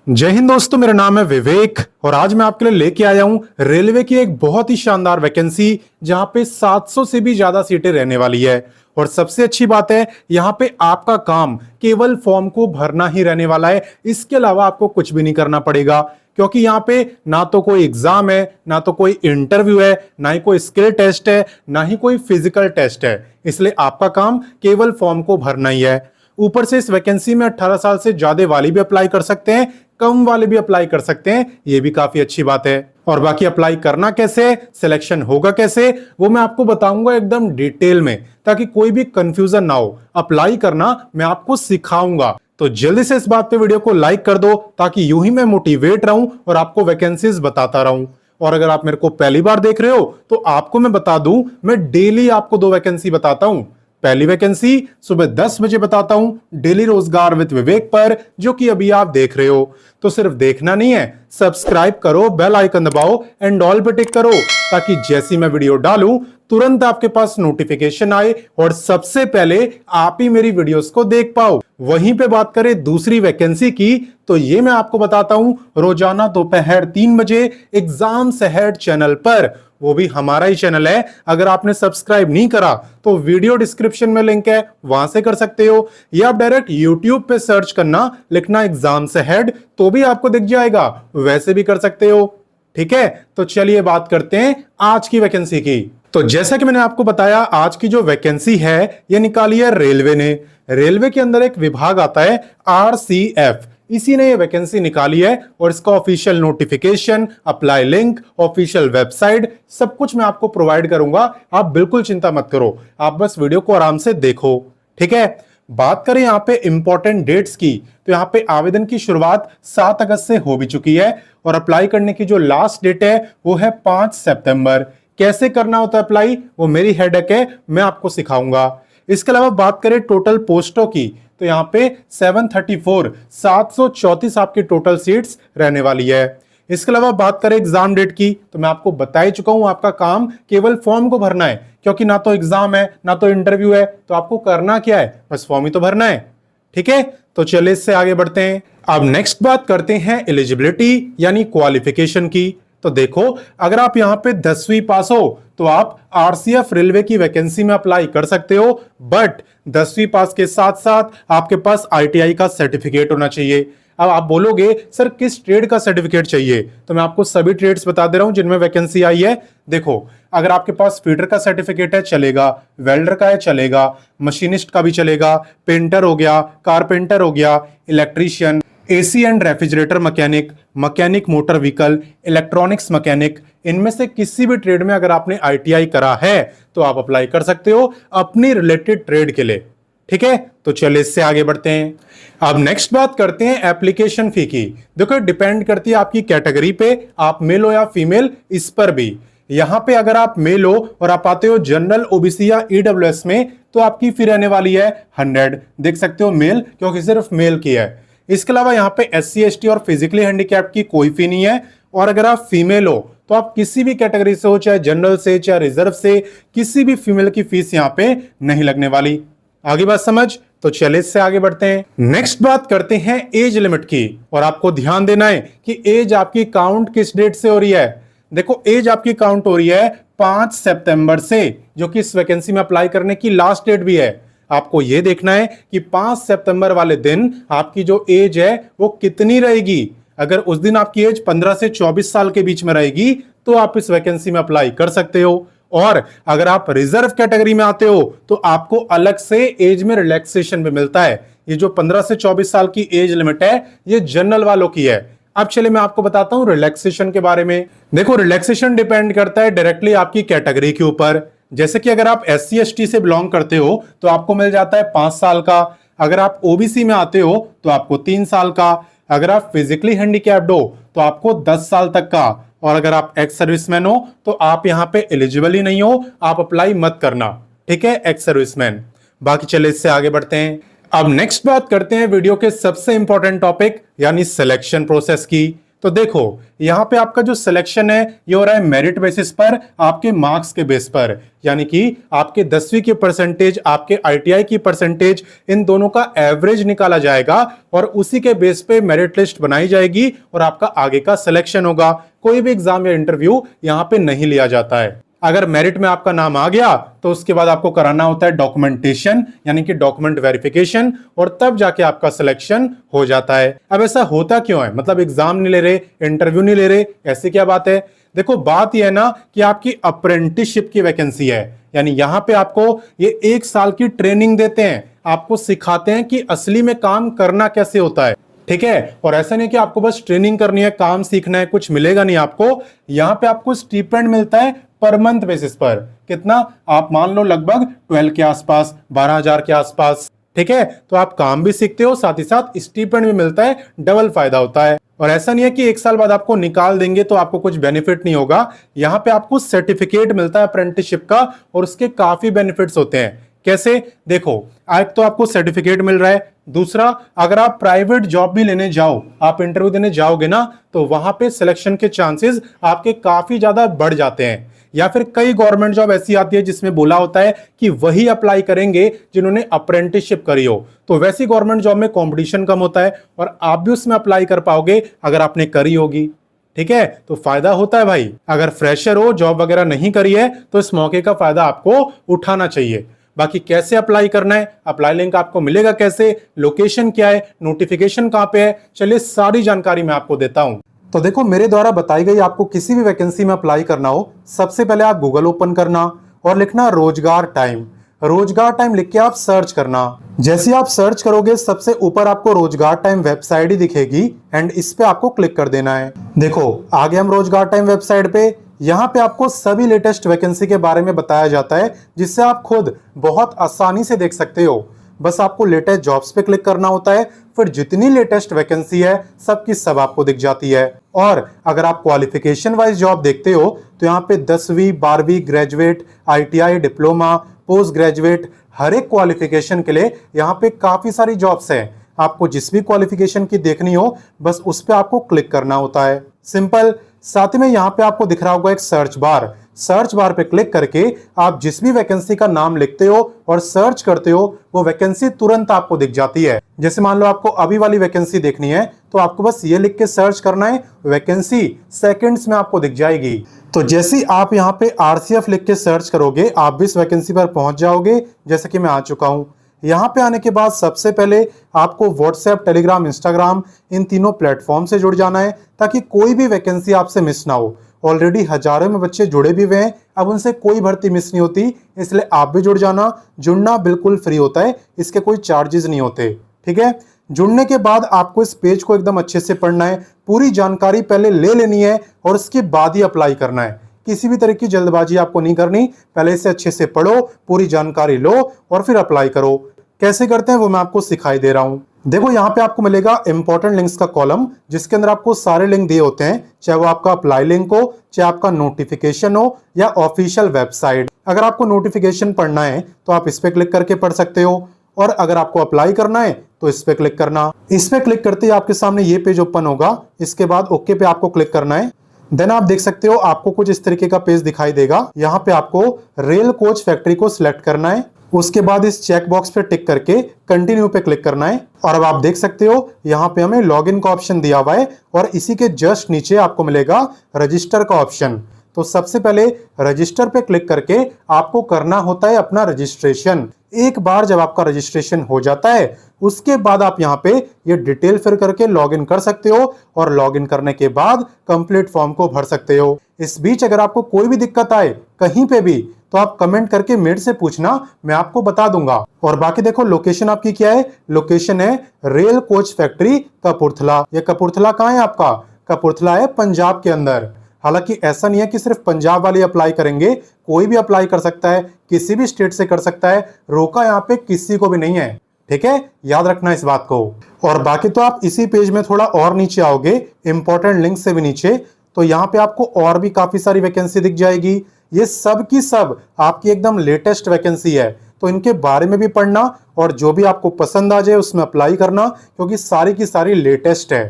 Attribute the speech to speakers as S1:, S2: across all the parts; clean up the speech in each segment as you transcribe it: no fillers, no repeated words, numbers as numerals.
S1: जय हिंद दोस्तों, मेरा नाम है विवेक और आज मैं आपके लिए लेके आया हूं रेलवे की एक बहुत ही शानदार वैकेंसी जहां पे 700 से भी ज्यादा सीटें रहने वाली है। और सबसे अच्छी बात है, यहां पे आपका काम केवल फॉर्म को भरना ही रहने वाला है। इसके अलावा आपको कुछ भी नहीं करना पड़ेगा, क्योंकि यहां पे ना तो कोई एग्जाम है, ना तो कोई इंटरव्यू है, ना ही कोई स्किल टेस्ट है, ना ही कोई फिजिकल टेस्ट है। इसलिए आपका काम केवल फॉर्म को भरना ही है। ऊपर से इस वैकेंसी में 18 साल से ज्यादा वाले भी अप्लाई कर सकते हैं, कम वाले भी अप्लाई कर सकते हैं। ये भी काफी अच्छी बात है। और बाकी अप्लाई करना कैसे, सिलेक्शन होगा कैसे, वो मैं आपको बताऊंगा एकदम डिटेल में, ताकि कोई भी कंफ्यूजन ना हो। अप्लाई करना मैं आपको सिखाऊंगा, तो जल्दी से इस बात पे वीडियो को लाइक कर दो, ताकि यूं ही मैं मोटिवेट रहूं और आपको वैकेंसीज बताता रहूं। और अगर आप मेरे को पहली बार देख रहे हो तो आपको मैं बता दूं, मैं डेली आपको 2 वैकेंसी बताता हूं। पहली वैकेंसी सुबह 10 बजे बताता हूं डेली रोजगार विद विवेक पर, जो कि अभी आप देख रहे हो। तो सिर्फ देखना नहीं है, सब्सक्राइब करो, बेल आइकन दबाओ एंड ऑल पे टिक करो, ताकि जैसी मैं वीडियो डालूं तुरंत आपके पास नोटिफिकेशन आए और सबसे पहले आप ही मेरी वीडियोस को देख पाओ। वहीं पे बात करें दूसरी वैकेंसी की, तो ये मैं आपको बताता हूं रोजाना दोपहर 3 बजे एग्जाम्स अहेड चैनल पर। वो भी हमारा ही चैनल है। अगर आपने सब्सक्राइब नहीं करा तो वीडियो डिस्क्रिप्शन में लिंक है, वहां से कर सकते हो, या आप डायरेक्ट यूट्यूब पे सर्च करना, लिखना एग्जाम्स अहेड, तो भी आपको दिख जाएगा। वैसे भी कर सकते हो। ठीक है, तो चलिए बात करते हैं आज की वैकेंसी की। तो जैसा कि मैंने आपको बताया, आज की जो वैकेंसी है ये निकाली है रेलवे ने। रेलवे के अंदर एक विभाग आता है RCF, इसी ने ये वैकेंसी निकाली है। और इसका official notification, apply link, official website, सब कुछ मैं आपको प्रोवाइड करूंगा। आप बिल्कुल चिंता मत करो, आप बस वीडियो को आराम से देखो। ठीक है, बात करें यहाँ पे इंपॉर्टेंट डेट्स की, तो यहाँ पे आवेदन की शुरुआत 7 अगस्त से हो भी चुकी है और अप्लाई करने की जो लास्ट डेट है वो है 5 सितंबर। कैसे करना होता है अप्लाई, वो मेरी हेडेक है, मैं आपको सिखाऊंगा। इसके अलावा बात करें टोटल पोस्टों की, तो यहाँ पे 734 आपकी टोटल सीट्स रहने वाली है। इसके अलावा बात करें एग्जाम डेट की, तो मैं आपको बता ही चुका हूं, आपका काम केवल फॉर्म को भरना है, क्योंकि ना तो एग्जाम है ना तो इंटरव्यू है। तो आपको करना क्या है, बस फॉर्म ही तो भरना है। ठीक है, तो चलिए इससे आगे बढ़ते हैं। अब नेक्स्ट बात करते हैं एलिजिबिलिटी यानी क्वालिफिकेशन की। तो देखो, अगर आप यहां पे 10वीं पास हो तो आप RCF रेलवे की वैकेंसी में अप्लाई कर सकते हो, बट 10वीं पास के साथ साथ आपके पास ITI का सर्टिफिकेट होना चाहिए। अब आप बोलोगे सर किस ट्रेड का सर्टिफिकेट चाहिए, तो मैं आपको सभी ट्रेड्स बता दे रहा हूं जिनमें वैकेंसी आई है। देखो, अगर आपके पास फीडर का सर्टिफिकेट है चलेगा, वेल्डर का है चलेगा, मशीनिस्ट का भी चलेगा, पेंटर हो गया, कारपेंटर हो गया, electrician, AC and refrigerator mechanic, mechanic motor vehicle, electronics mechanic, इनमें से किसी भी ट्रेड में अगर आपने ITI करा है तो आप अप्लाई कर सकते हो अपनी रिलेटेड ट्रेड के लिए। ठीक है, तो चलिए इससे आगे बढ़ते हैं। अब नेक्स्ट बात करते हैं एप्लीकेशन फी की। देखो, डिपेंड करती है आपकी कैटेगरी पे, आप मेल हो या फीमेल, इस पर भी। यहां पे अगर आप मेल हो और आप आते हो जनरल, OBC या EWS में, तो आपकी फी रहने वाली है 100। देख सकते हो मेल, क्योंकि सिर्फ मेल की है। इसके अलावा यहाँ पे SC ST और फिजिकली हैंडीकैप्ड की कोई फी नहीं है। और अगर आप फीमेल हो तो आप किसी भी कैटेगरी से हो, चाहे जनरल से चाहे रिजर्व से, किसी भी फीमेल की फीस यहाँ पे नहीं लगने वाली। आगे बात समझ, तो चलिए इससे आगे बढ़ते हैं। नेक्स्ट बात करते हैं एज लिमिट की। और आपको ध्यान देना है कि एज आपकी काउंट किस डेट से हो रही है। देखो, एज आपकी काउंट हो रही है 5 सितंबर से, जो कि इस वैकेंसी में अप्लाई करने की लास्ट डेट भी है। आपको यह देखना है कि 5 सितंबर वाले दिन आपकी जो एज है वो कितनी रहेगी। अगर उस दिन आपकी एज 15 से 24 साल के बीच में रहेगी तो आप इस वैकेंसी में अप्लाई कर सकते हो। और अगर आप रिजर्व कैटेगरी में आते हो तो आपको अलग से एज में रिलैक्सेशन भी मिलता है। ये जो 15 से 24 साल की एज लिमिट है, ये जनरल वालों की है। अब चलिए मैं आपको बताता हूं रिलैक्सेशन के बारे में। देखो, रिलैक्सेशन डिपेंड करता है डायरेक्टली आपकी कैटेगरी के ऊपर। जैसे कि अगर आप SC ST से बिलोंग करते हो तो आपको मिल जाता है 5 साल का। अगर आप OBC में आते हो तो आपको 3 साल का। अगर आप फिजिकली हैंडीकैप्ड हो तो आपको 10 साल तक का। और अगर आप एक्स सर्विसमैन हो तो आप यहाँ पे एलिजिबल ही नहीं हो, आप अप्लाई मत करना। ठीक है, एक्स सर्विसमैन। बाकी चले इससे आगे बढ़ते हैं। अब नेक्स्ट बात करते हैं वीडियो के सबसे इंपॉर्टेंट टॉपिक यानी सिलेक्शन प्रोसेस की। तो देखो यहाँ पे आपका जो सिलेक्शन है ये हो रहा है मेरिट बेसिस पर, आपके मार्क्स के बेस पर, यानी कि आपके 10वीं की परसेंटेज, आपके आईटीआई की परसेंटेज, इन दोनों का एवरेज निकाला जाएगा और उसी के बेस पे मेरिट लिस्ट बनाई जाएगी और आपका आगे का सिलेक्शन होगा। कोई भी एग्जाम या इंटरव्यू यहाँ पे नहीं लिया जाता है। अगर मेरिट में आपका नाम आ गया तो उसके बाद आपको कराना होता है डॉक्यूमेंटेशन, यानी कि डॉक्यूमेंट वेरिफिकेशन, और तब जाके आपका सिलेक्शन हो जाता है। अब ऐसा होता क्यों है, मतलब एग्जाम नहीं ले रहे, इंटरव्यू नहीं ले रहे, ऐसी क्या बात है? देखो बात यह है ना कि आपकी अप्रेंटिसशिप की वैकेंसी है, यानी यहां पे आपको ये 1 साल की ट्रेनिंग देते हैं, आपको सिखाते हैं कि असली में काम करना कैसे होता है, ठीक है। और ऐसा नहीं कि आपको बस ट्रेनिंग करनी है, काम सीखना है, कुछ मिलेगा नहीं आपको। यहाँ पे आपको स्टीपेंड मिलता है पर मंथ बेसिस पर। कितना? आप मान लो लगभग 12 के आसपास, 12,000 के आसपास, ठीक है। तो आप काम भी सीखते हो, साथ ही साथ स्टीपेंड भी मिलता है, डबल फायदा होता है। और ऐसा नहीं है कि 1 साल बाद आपको निकाल देंगे तो आपको कुछ बेनिफिट नहीं होगा। यहाँ पे आपको सर्टिफिकेट मिलता है अप्रेंटिसशिप का और उसके काफी बेनिफिट्स होते हैं। कैसे? देखो, एक तो आपको सर्टिफिकेट मिल रहा है, दूसरा अगर आप प्राइवेट जॉब भी लेने जाओ, आप इंटरव्यू देने जाओगे ना, तो वहां पे सिलेक्शन के चांसेस आपके काफी ज्यादा बढ़ जाते हैं। या फिर कई गवर्नमेंट जॉब ऐसी आती है जिसमें बोला होता है कि वही अप्लाई करेंगे जिन्होंने अप्रेंटिसशिप करी हो, तो वैसी गवर्नमेंट जॉब में कंपटीशन कम होता है और आप भी उसमें अप्लाई कर पाओगे अगर आपने करी होगी, ठीक है। तो फायदा होता है भाई। अगर फ्रेशर हो, जॉब वगैरह नहीं करी है, तो इस मौके का फायदा आपको उठाना चाहिए। बाकी कैसे अप्लाई करना है, अप्लाई लिंक आपको मिलेगा कैसे, लोकेशन क्या है, नोटिफिकेशन कहां पे है, चलिए सारी जानकारी मैं आपको देता हूं। तो देखो, मेरे द्वारा बताई गई आपको किसी भी वैकेंसी में अप्लाई करना हो, सबसे पहले आप गूगल ओपन करना और लिखना रोजगार टाइम। रोजगार टाइम लिख के आप सर्च करना। जैसे आप सर्च करोगे सबसे ऊपर आपको रोजगार टाइम वेबसाइट ही दिखेगी एंड इस पे आपको क्लिक कर देना है। देखो आगे हम रोजगार टाइम वेबसाइट पे, यहाँ पे आपको सभी लेटेस्ट वैकेंसी के बारे में बताया जाता है, जिससे आप खुद बहुत आसानी से देख सकते हो। बस आपको लेटेस्ट जॉब्स पे क्लिक करना होता है, फिर जितनी लेटेस्ट वैकेंसी है सबकी सब आपको दिख जाती है। और अगर आप क्वालिफिकेशन वाइज जॉब देखते हो तो यहाँ पे 10वीं 12वीं graduate, ITI, diploma, post graduate, हर एक क्वालिफिकेशन के लिए यहाँ पे काफी सारी जॉब्स हैं। आपको जिस भी क्वालिफिकेशन की देखनी हो बस उस पर आपको क्लिक करना होता है, सिंपल। साथ ही में यहाँ पे आपको दिख रहा होगा एक सर्च बार। सर्च बार पे क्लिक करके आप जिस भी वैकेंसी का नाम लिखते हो और सर्च करते हो वो वैकेंसी तुरंत आपको दिख जाती है। जैसे मान लो आपको अभी वाली वैकेंसी देखनी है तो आपको बस ये लिख के सर्च करना है, वैकेंसी सेकंड्स में आपको दिख जाएगी। तो जैसे आप यहाँ पे आरसीएफ लिख के सर्च करोगे आप भी इस वैकेंसी पर पहुंच जाओगे, जैसे कि मैं आ चुका हूं। यहाँ पे आने के बाद सबसे पहले आपको व्हाट्सएप, टेलीग्राम, इंस्टाग्राम इन तीनों प्लेटफॉर्म से जुड़ जाना है ताकि कोई भी वैकेंसी आपसे मिस ना हो। ऑलरेडी हजारों में बच्चे जुड़े भी हुए हैं, अब उनसे कोई भर्ती मिस नहीं होती, इसलिए आप भी जुड़ जाना। जुड़ना बिल्कुल फ्री होता है, इसके कोई चार्जेस नहीं होते, ठीक है। जुड़ने के बाद आपको इस पेज को एकदम अच्छे से पढ़ना है, पूरी जानकारी पहले ले लेनी है और उसके बाद ही अप्लाई करना है। किसी भी तरह की जल्दबाजी आपको नहीं करनी, पहले इसे अच्छे से पढ़ो, पूरी जानकारी लो और फिर अप्लाई करो। कैसे करते हैं वो मैं आपको सिखाई दे रहा हूं। देखो यहाँ पे आपको मिलेगा इंपॉर्टेंट लिंक्स का कॉलम, जिसके अंदर आपको सारे लिंक दिए होते हैं, चाहे वो आपका अप्लाई लिंक हो, चाहे आपका नोटिफिकेशन हो या ऑफिशियल वेबसाइट। अगर आपको नोटिफिकेशन पढ़ना है तो आप इस पे क्लिक करके पढ़ सकते हो, और अगर आपको अप्लाई करना है तो इस पे क्लिक करना। इस पे क्लिक करते ही आपके सामने ये पेज ओपन होगा, इसके बाद ओके पे आपको क्लिक करना है। देन आप देख सकते हो आपको कुछ इस तरीके का पेज दिखाई देगा। यहाँ पे आपको रेल कोच फैक्ट्री को सिलेक्ट करना है, उसके बाद इस चेक बॉक्स पे टिक करके कंटिन्यू पे क्लिक करना है। और अब आप देख सकते हो यहाँ पे हमें लॉगिन का ऑप्शन दिया हुआ है और इसी के जस्ट नीचे आपको मिलेगा रजिस्टर का ऑप्शन। तो सबसे पहले रजिस्टर पे क्लिक करके आपको करना होता है अपना रजिस्ट्रेशन। एक बार जब आपका रजिस्ट्रेशन हो जाता है उसके बाद आप यहाँ पे ये डिटेल फिल करके लॉगिन कर सकते हो और लॉगिन करने के बाद कंप्लीट फॉर्म को भर सकते हो। इस बीच अगर आपको कोई भी दिक्कत आए कहीं पे भी तो आप कमेंट करके मेरे से पूछना, मैं आपको बता दूंगा। और बाकी देखो लोकेशन आपकी क्या है, लोकेशन है रेल कोच फैक्ट्री कपूरथला। ये कपूरथला कहाँ है आपका? कपूरथला है पंजाब के अंदर। हालांकि ऐसा नहीं है कि सिर्फ पंजाब वाले अप्लाई करेंगे, कोई भी अप्लाई कर सकता है, किसी भी स्टेट से कर सकता है, रोका यहाँ पे किसी को भी नहीं है, ठीक है, याद रखना इस बात को। और बाकी तो आप इसी पेज में थोड़ा और नीचे आओगे, इंपॉर्टेंट लिंक से भी नीचे, तो यहाँ पे आपको और भी काफी सारी वैकेंसी दिख जाएगी। ये सब की सब आपकी एकदम लेटेस्ट वैकेंसी है, तो इनके बारे में भी पढ़ना और जो भी आपको पसंद आ जाए उसमें अप्लाई करना, क्योंकि सारी की सारी लेटेस्ट है।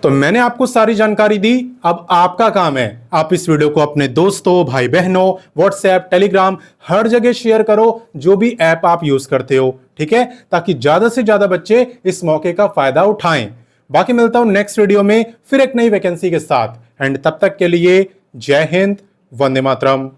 S1: तो मैंने आपको सारी जानकारी दी, अब आपका काम है आप इस वीडियो को अपने दोस्तों, भाई बहनों, व्हाट्सएप, टेलीग्राम हर जगह शेयर करो, जो भी ऐप आप यूज करते हो, ठीक है, ताकि ज्यादा से ज्यादा बच्चे इस मौके का फायदा उठाएं। बाकी मिलता हूं नेक्स्ट वीडियो में फिर एक नई वैकेंसी के साथ, एंड तब तक के लिए जय हिंद, वंदे मातरम।